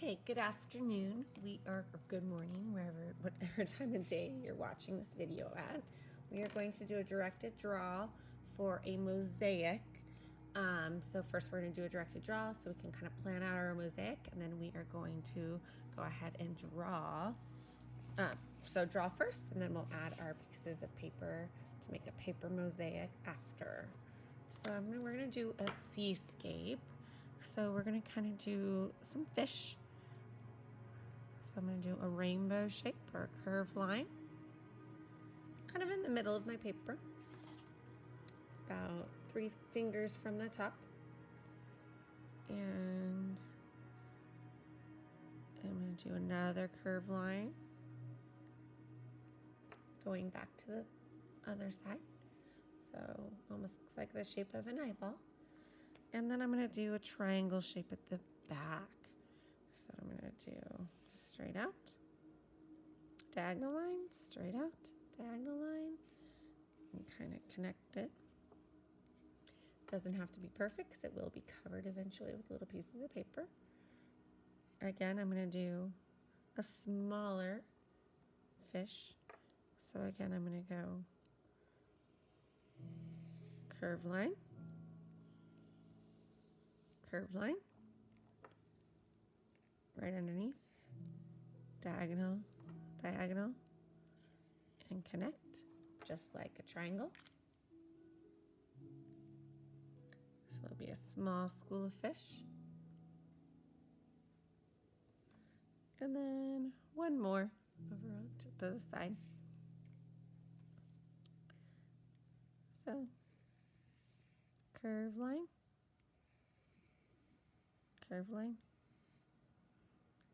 Okay, good afternoon. Or good morning, whatever time of day you're watching this video at. We are going to do a directed draw for a mosaic. So first we're going to do a directed draw so we can kind of plan out our mosaic, and then we are going to go ahead and draw. So draw first, and then we'll add our pieces of paper to make a paper mosaic after. So we're going to do a seascape. So we're going to kind of do some fish. So I'm going to do a rainbow shape or a curved line, kind of in the middle of my paper. It's about 3 fingers from the top. And I'm going to do another curved line, going back to the other side. So almost looks like the shape of an eyeball. And then I'm going to do a triangle shape at the back. So I'm going to do straight out, diagonal line, straight out, diagonal line, and kind of connect it. Doesn't have to be perfect because it will be covered eventually with little pieces of paper. Again, I'm going to do a smaller fish. So again, I'm going to go curved line, right underneath, diagonal, diagonal, and connect, just like a triangle. So it'll be a small school of fish. And then one more over to the side. So curved line,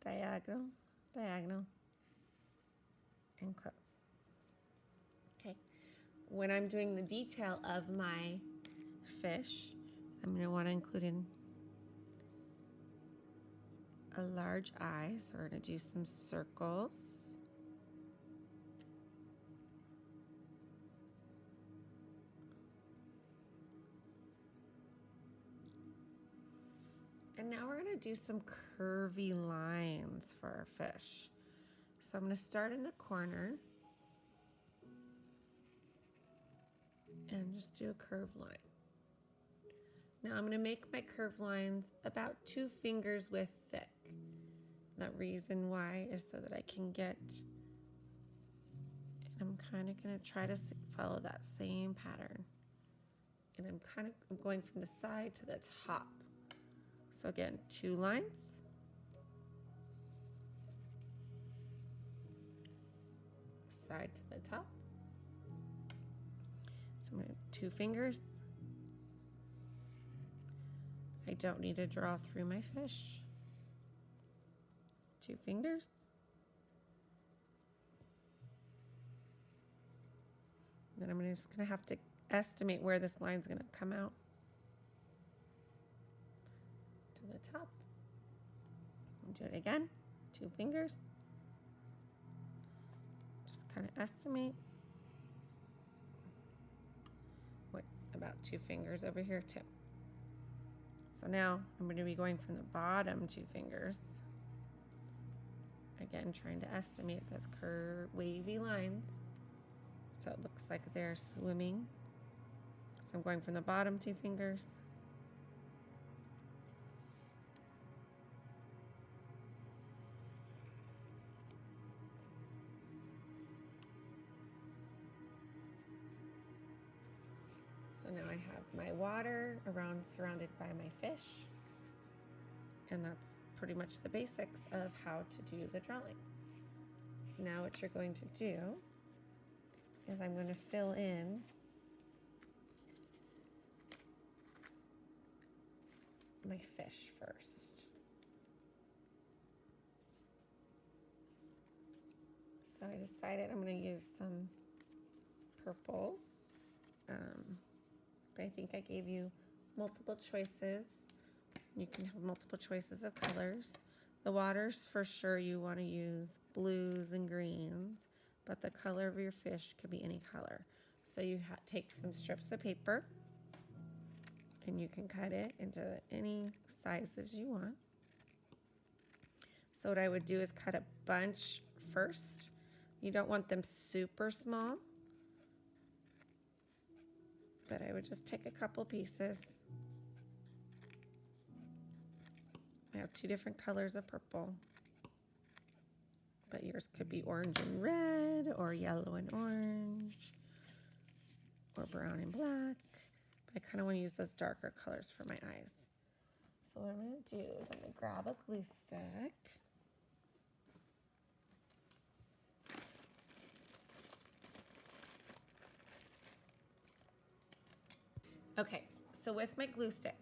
diagonal, diagonal, and close. Okay, when I'm doing the detail of my fish, I'm going to want to include in a large eye, so we're going to do some circles. And now we're going to do some curvy lines for our fish. So I'm going to start in the corner and just do a curved line. Now I'm going to make my curved lines about 2 fingers width thick. The reason why is so that I can get, and I'm kind of going to try to follow that same pattern. And I'm going from the side to the top. So again, 2 lines. Side to the top. So I'm going to 2 fingers. I don't need to draw through my fish. 2 fingers. Then I'm just going to have to estimate where this line's going to come out. To the top. And do it again. 2 fingers. Just kind of estimate. What, about 2 fingers over here too. So now I'm going to be going from the bottom 2 fingers. Again, trying to estimate those wavy lines. So it looks like they're swimming. So I'm going from the bottom 2 fingers. So now I have my water surrounded by my fish. And that's pretty much the basics of how to do the drawing. Now what you're going to do is I'm going to fill in my fish first. So I decided I'm going to use some purples. But I think I gave you multiple choices. You can have multiple choices of colors. The waters, for sure, you want to use blues and greens, but the color of your fish could be any color. So you take some strips of paper, and you can cut it into any sizes you want. So what I would do is cut a bunch first. You don't want them super small, but I would just take a couple pieces. I have 2 different colors of purple, but yours could be orange and red, or yellow and orange, or brown and black. But I kind of want to use those darker colors for my eyes. So what I'm going to do is I'm going to grab a glue stick. Okay, so with my glue stick,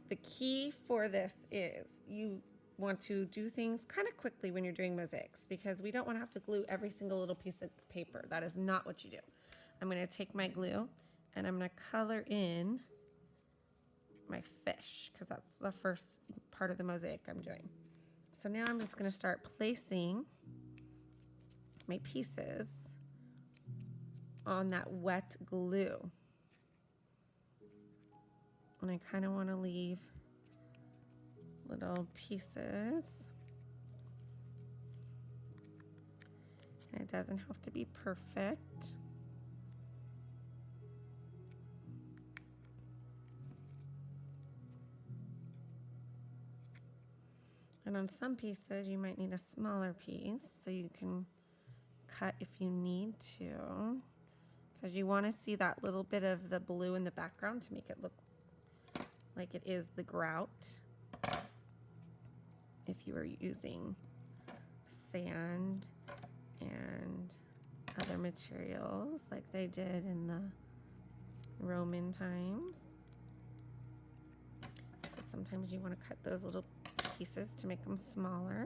the key for this is you want to do things kind of quickly when you're doing mosaics, because we don't want to have to glue every single little piece of paper. That is not what you do. I'm going to take my glue and I'm going to color in my fish, because that's the first part of the mosaic I'm doing. So now I'm just going to start placing my pieces on that wet glue. And I kind of want to leave little pieces. And it doesn't have to be perfect. And on some pieces, you might need a smaller piece, so you can cut if you need to, because you want to see that little bit of the blue in the background to make it look like it is the grout. If you were using sand and other materials like they did in the Roman times. So sometimes you want to cut those little pieces to make them smaller.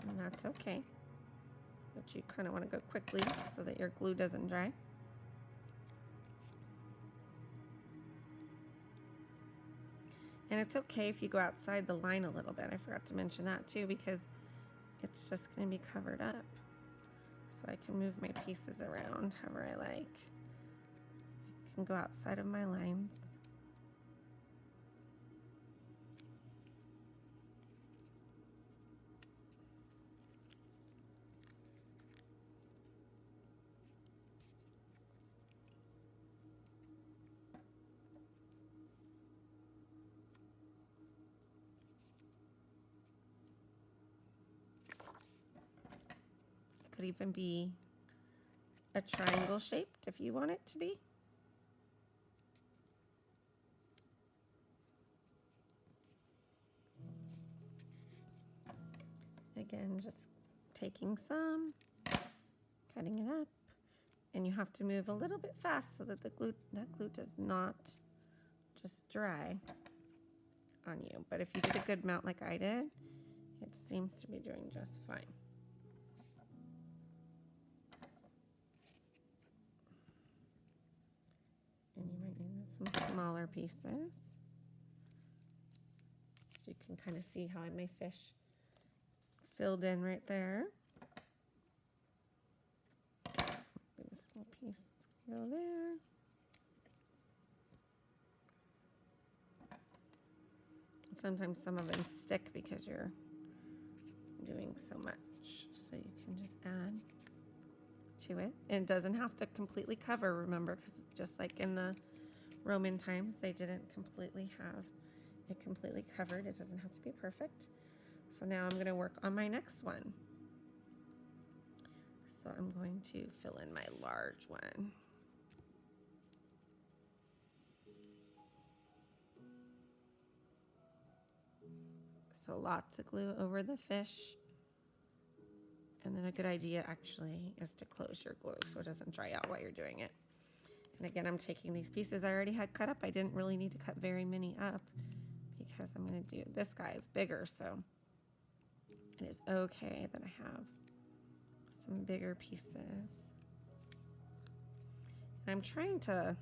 And that's okay. But you kind of want to go quickly so that your glue doesn't dry. And it's okay if you go outside the line a little bit. I forgot to mention that too, because it's just going to be covered up. So I can move my pieces around however I like. I can go outside of my lines. Could even be a triangle shaped if you want it to be. Again, just taking some, cutting it up, and you have to move a little bit fast so that that glue does not just dry on you. But if you did a good mount like I did, it seems to be doing just fine. And you might need some smaller pieces. You can kind of see how my fish filled in right there. This little piece is going to go there. Sometimes some of them stick because you're doing so much. So you can just add to it. And it doesn't have to completely cover, remember, because just like in the Roman times, they didn't completely have it completely covered. It doesn't have to be perfect. So now I'm going to work on my next one. So I'm going to fill in my large one. So lots of glue over the fish. And then a good idea actually is to close your glue so it doesn't dry out while you're doing it. And again, I'm taking these pieces I already had cut up. I didn't really need to cut very many up because I'm going to do, this guy is bigger, so it is okay that I have some bigger pieces. And I'm trying to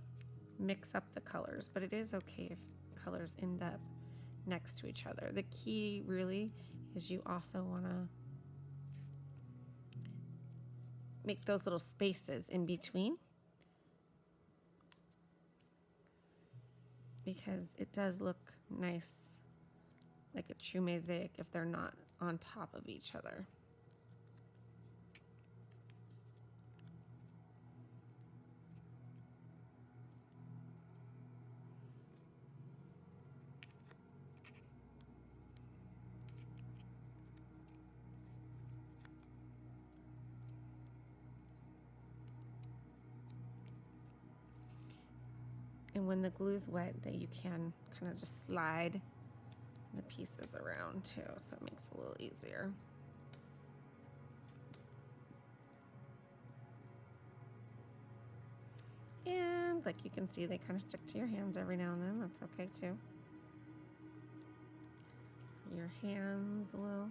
mix up the colors, but it is okay if colors end up next to each other. The key really is you also want to make those little spaces in between because it does look nice, like a true mosaic, if they're not on top of each other. And when the glue's wet, that you can kind of just slide the pieces around too, so it makes it a little easier. And like you can see, they kind of stick to your hands every now and then. That's okay too. Your hands will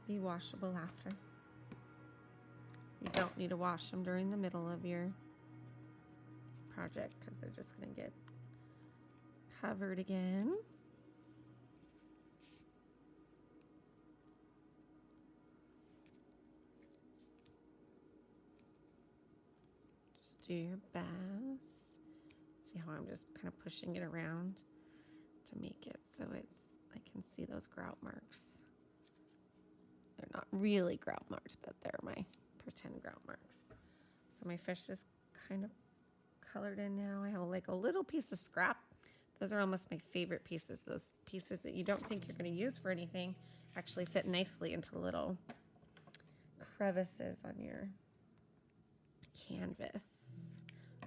be washable after. You don't need to wash them during the middle of your project because they're just going to get covered again. Just do your best. See how I'm just kind of pushing it around to make it so I can see those grout marks. They're not really grout marks, but they're my pretend grout marks. So my fish is kind of colored in now. I have like a little piece of scrap. Those are almost my favorite pieces. Those pieces that you don't think you're going to use for anything actually fit nicely into little crevices on your canvas,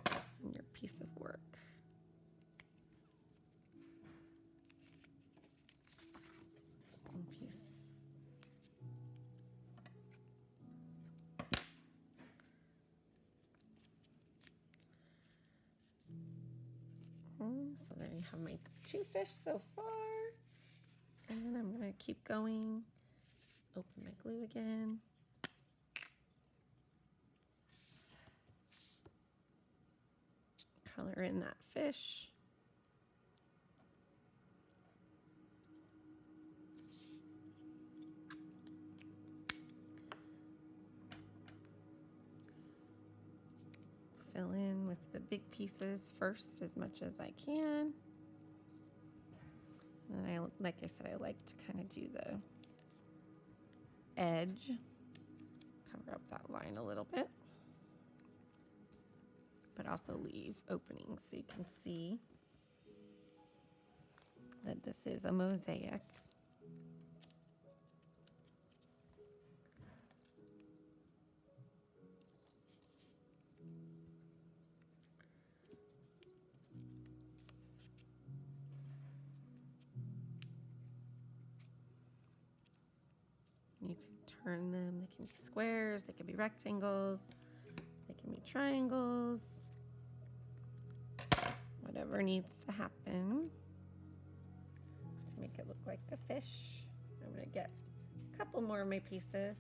on your piece of work. So there you have my 2 fish so far. And then I'm going to keep going. Open my glue again. Color in that fish. Fill in with the big pieces first as much as I can. And like I said, I like to kind of do the edge, cover up that line a little bit, but also leave openings so you can see that this is a mosaic. You can turn them, they can be squares, they can be rectangles, they can be triangles, whatever needs to happen to make it look like a fish. I'm going to get a couple more of my pieces.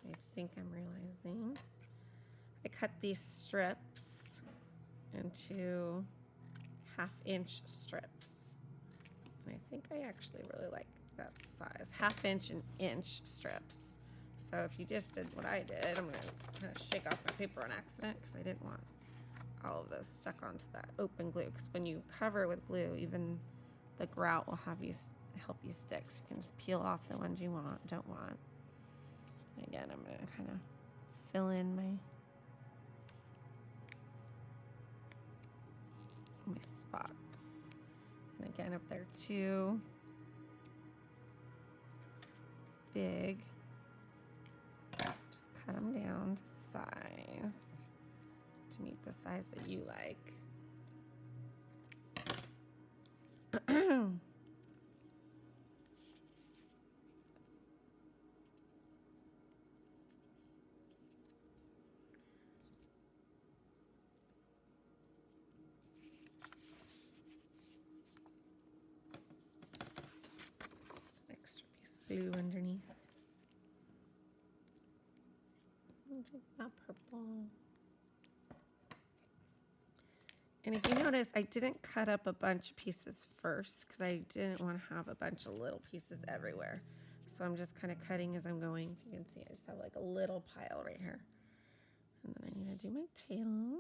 I think I'm realizing I cut these strips into 1/2-inch strips. And I think I actually really like that size, 1/2 inch and inch strips. So if you just did what I did, I'm going to kind of shake off my paper on accident because I didn't want all of those stuck onto that open glue. Because when you cover with glue, even the grout will have you help you stick. So you can just peel off the ones you don't want. Again, I'm going to kind of fill in my spots. And again, if they're too big, just cut them down to size, to meet the size that you like. Glue underneath. That purple. And if you notice, I didn't cut up a bunch of pieces first because I didn't want to have a bunch of little pieces everywhere. So I'm just kind of cutting as I'm going. If you can see, I just have like a little pile right here. And then I need to do my tail.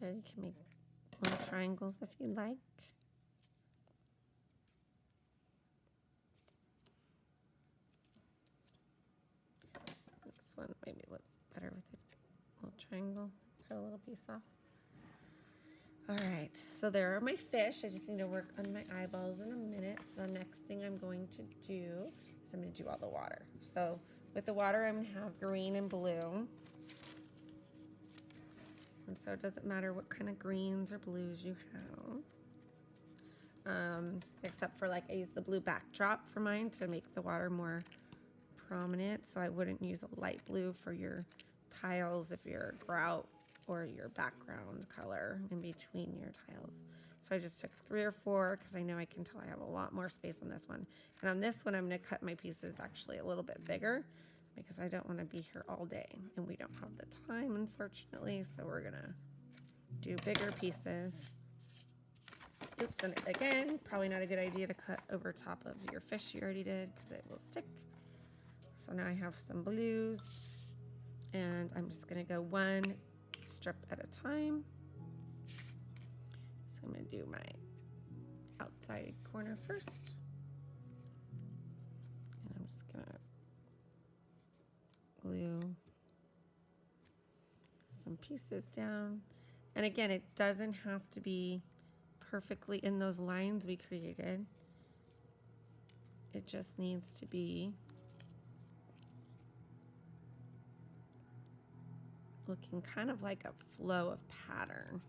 Like I said, you can make little triangles if you like. This one maybe look better with a little triangle. Cut a little piece off. All right, so there are my fish. I just need to work on my eyeballs in a minute. So the next thing I'm going to do is I'm going to do all the water. So with the water, I'm going to have green and blue. And so it doesn't matter what kind of greens or blues you have. Except for like I use the blue backdrop for mine to make the water more prominent. So I wouldn't use a light blue for your tiles if you're grout or your background color in between your tiles. So I just took 3 or 4 because I know I can tell I have a lot more space on this one. And on this one, I'm going to cut my pieces actually a little bit bigger because I don't want to be here all day. And we don't have the time, unfortunately, so we're going to do bigger pieces. Oops, and again, probably not a good idea to cut over top of your fish you already did because it will stick. So now I have some blues, and I'm just going to go one strip at a time. So I'm going to do my outside corner first. And I'm just going to glue some pieces down. And again, it doesn't have to be perfectly in those lines we created. It just needs to be looking kind of like a flow of pattern.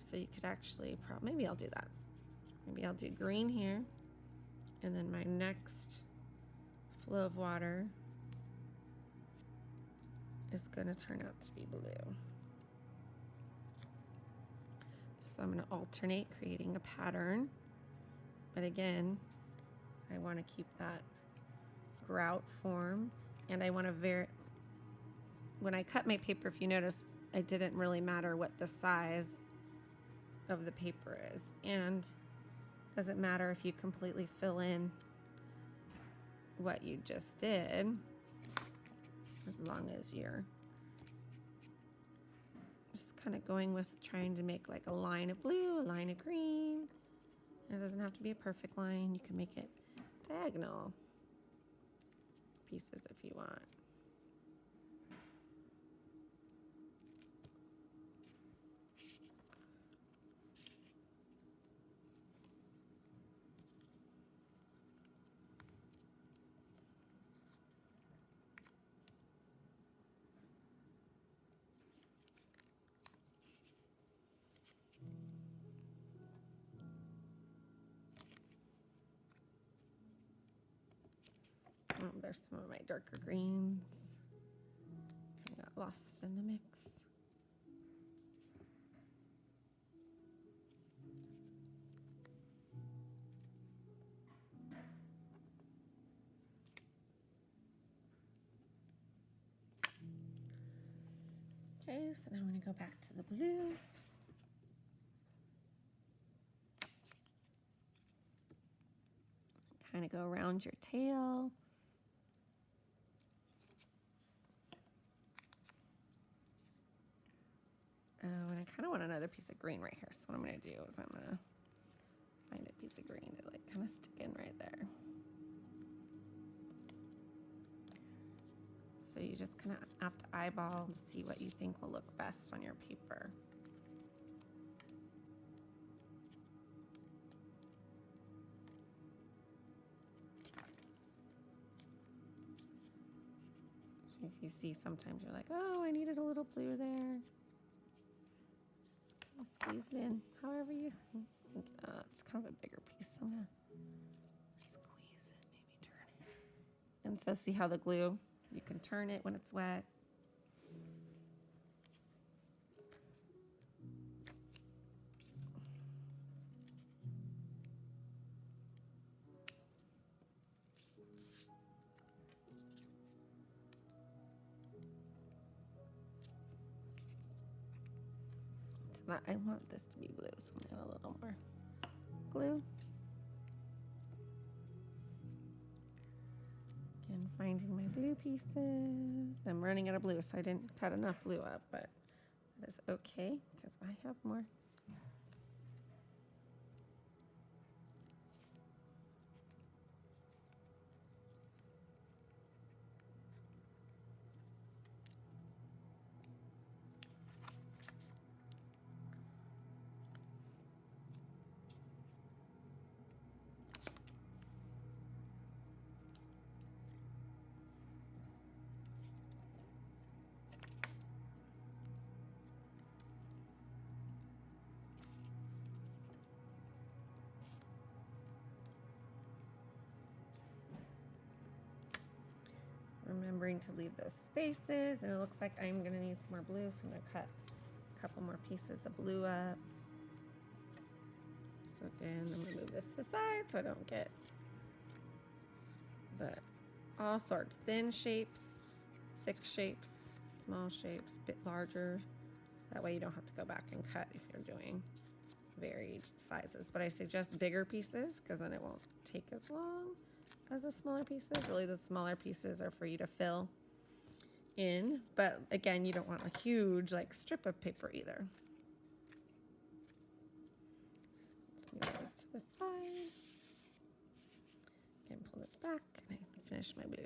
So you could actually, maybe I'll do that. Maybe I'll do green here, and then my next flow of water is going to turn out to be blue. So I'm going to alternate creating a pattern. But again, I want to keep that grout form, and I want to when I cut my paper, if you notice, it didn't really matter what the size of the paper is. And it doesn't matter if you completely fill in what you just did, as long as you're just kind of going with trying to make like a line of blue, a line of green. It doesn't have to be a perfect line. You can make it diagonal pieces if you want. Oh, there's some of my darker greens. I got lost in the mix. Okay, so now I'm going to go back to the blue. Kind of go around your tail. Oh, and I kind of want another piece of green right here. So what I'm going to do is I'm going to find a piece of green to like kind of stick in right there. So you just kind of have to eyeball and see what you think will look best on your paper. So if you see, sometimes you're like, oh, I needed a little blue there. Just kind of squeeze it in, however you think. It's kind of a bigger piece, so I'm gonna squeeze it, maybe turn it. And so see how the glue, you can turn it when it's wet. but I want this to be blue, so I'm gonna add a little more glue. Again, finding my blue pieces. I'm running out of blue, so I didn't cut enough blue up, but that is okay because I have more. Remembering to leave those spaces, and it looks like I'm gonna need some more blue, so I'm gonna cut a couple more pieces of blue up. So again, I'm gonna move this to the side so I don't get all sorts, thin shapes, thick shapes, small shapes, a bit larger. That way you don't have to go back and cut if you're doing varied sizes. But I suggest bigger pieces because then it won't take as long as the smaller pieces. Really, the smaller pieces are for you to fill in, but again, you don't want a huge like strip of paper either. Let's move this to the side. Again, pull this back, and I finish my blue.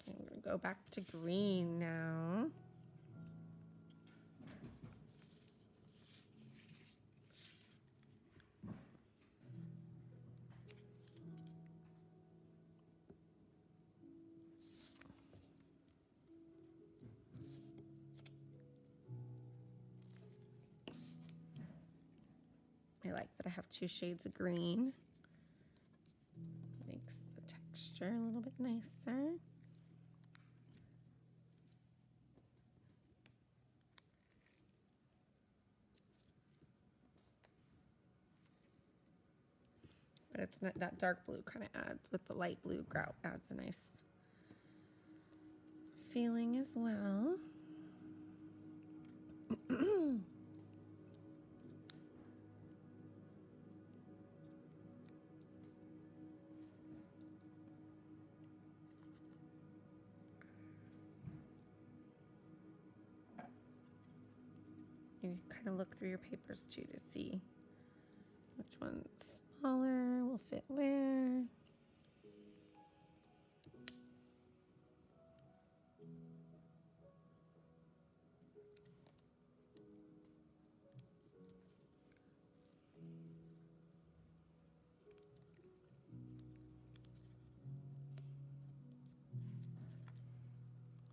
Okay, I'm gonna go back to green now. I like that I have two shades of green. Makes the texture a little bit nicer. But it's not that dark blue kind of adds with the light blue grout, adds a nice feeling as well. You kind of look through your papers too to see which one's smaller will fit where.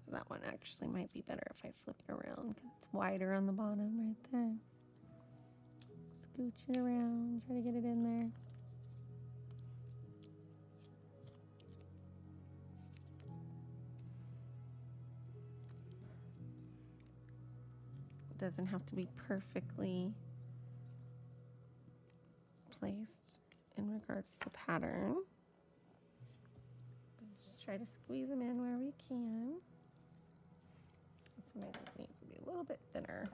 That one actually might be better if I flip it around because it's wider on the bottom right there. Scooch it around, try to get it in there. It doesn't have to be perfectly placed in regards to pattern. Just try to squeeze them in where we can. This one I think needs to be a little bit thinner.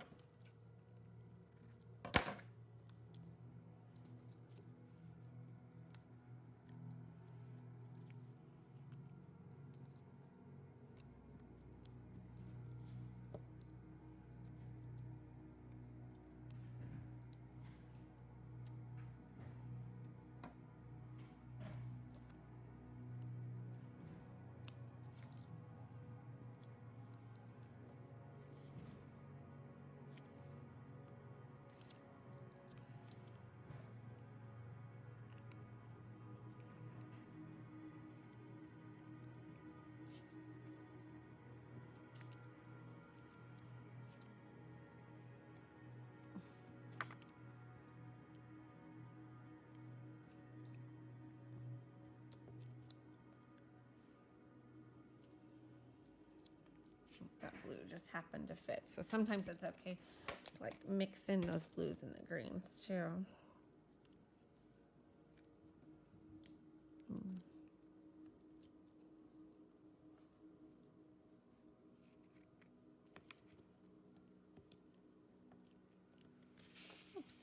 That blue just happened to fit. So sometimes it's okay to like mix in those blues and the greens too.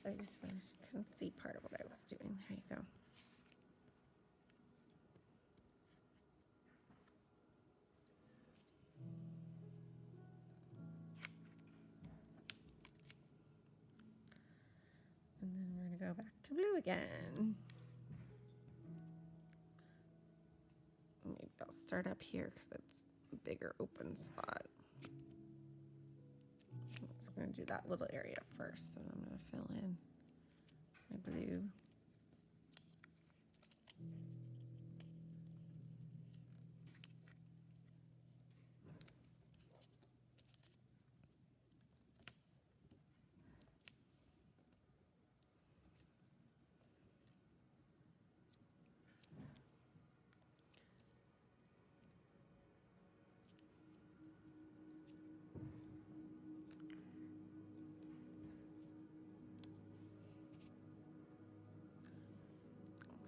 I just couldn't see part of what I was doing. There you go. And then we're going to go back to blue again. Maybe I'll start up here because it's a bigger open spot. So I'm just going to do that little area first. And I'm going to fill in my blue.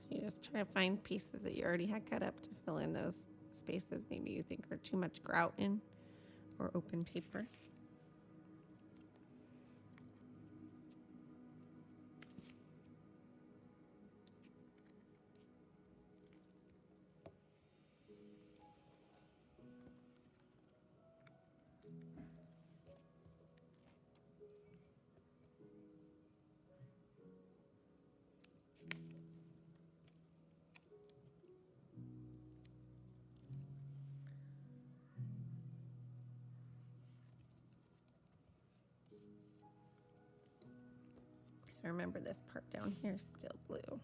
You just try to find pieces that you already had cut up to fill in those spaces maybe you think are too much grout in or open paper. So remember this part down here is still blue.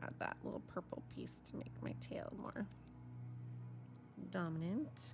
Add that little purple piece to make my tail more dominant.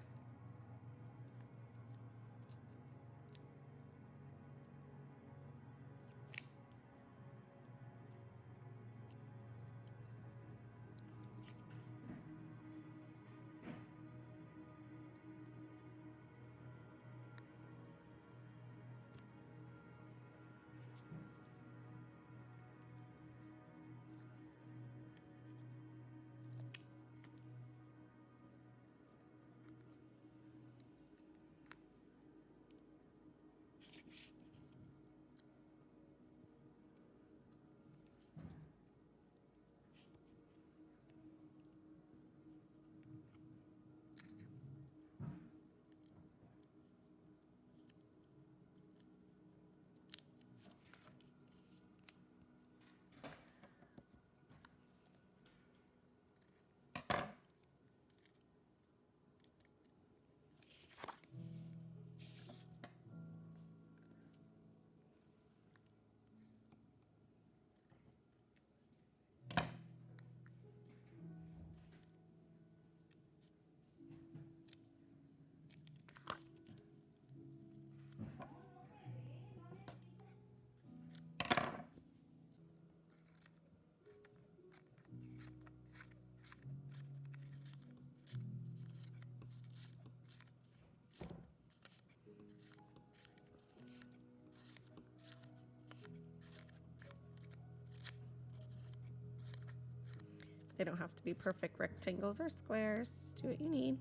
They don't have to be perfect rectangles or squares. Just do what you need.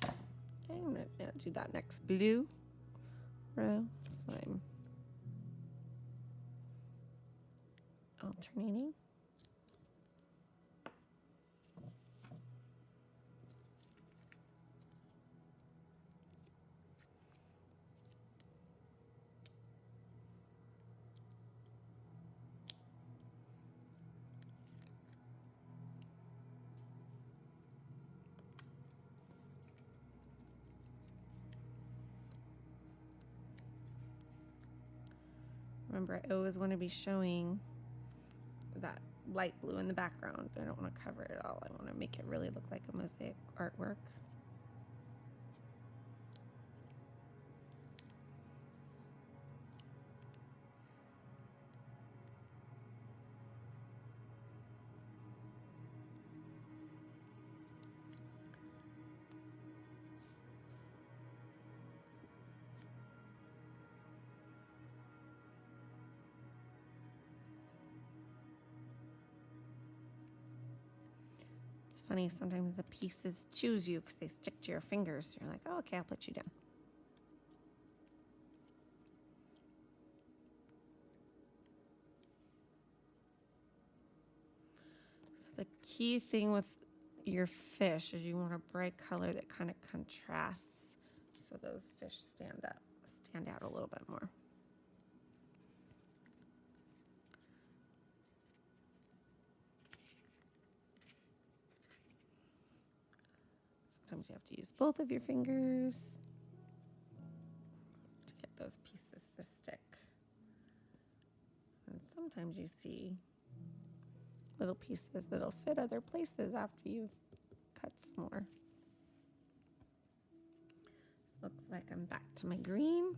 Okay, I'm going to do that next blue row. So I'm alternating. Remember, I always want to be showing that light blue in the background. I don't want to cover it all. I want to make it really look like a mosaic artwork. It's funny, sometimes the pieces choose you because they stick to your fingers. You're like, oh, okay, I'll put you down. So the key thing with your fish is you want a bright color that kind of contrasts so those fish stand out a little bit more. Sometimes you have to use both of your fingers to get those pieces to stick. And sometimes you see little pieces that'll fit other places after you've cut some more. Looks like I'm back to my green.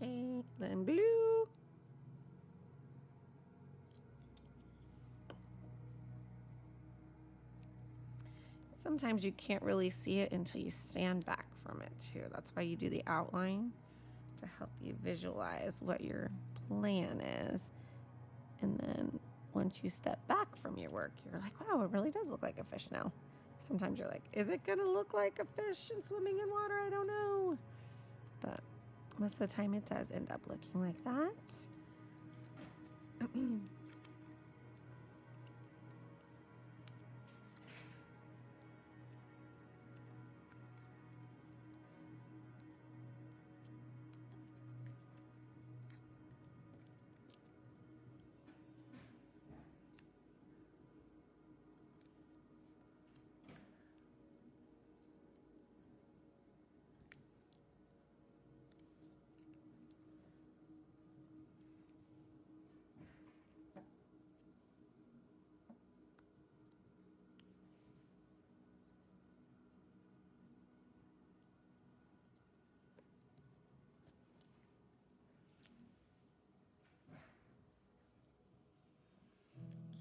Okay, then blue. Sometimes you can't really see it until you stand back from it too. That's why you do the outline to help you visualize what your plan is. And then once you step back from your work, you're like, wow, it really does look like a fish now. Sometimes you're like, is it gonna look like a fish and swimming in water? I don't know. But most of the time it does end up looking like that.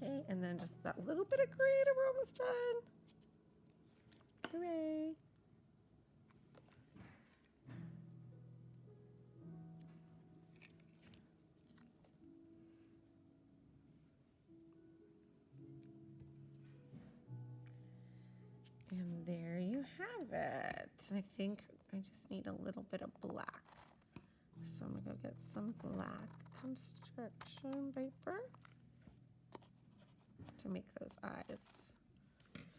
Okay, and then just that little bit of green and we're almost done. Hooray. And there you have it. And I think I just need a little bit of black. So I'm gonna go get some black construction paper to make those eyes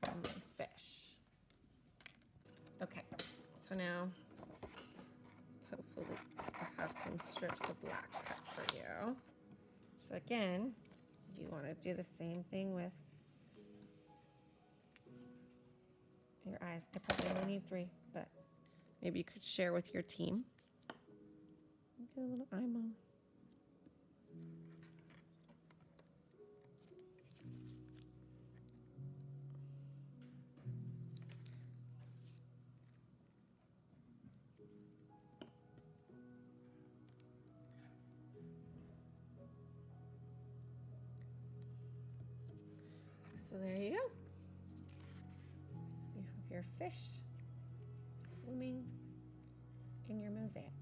for my fish. Okay, so now hopefully I'll have some strips of black cut for you. So again, you want to do the same thing with your eyes. I probably only need 3, but maybe you could share with your team. Get a little eyeball. So there you go. You have your fish swimming in your mosaic.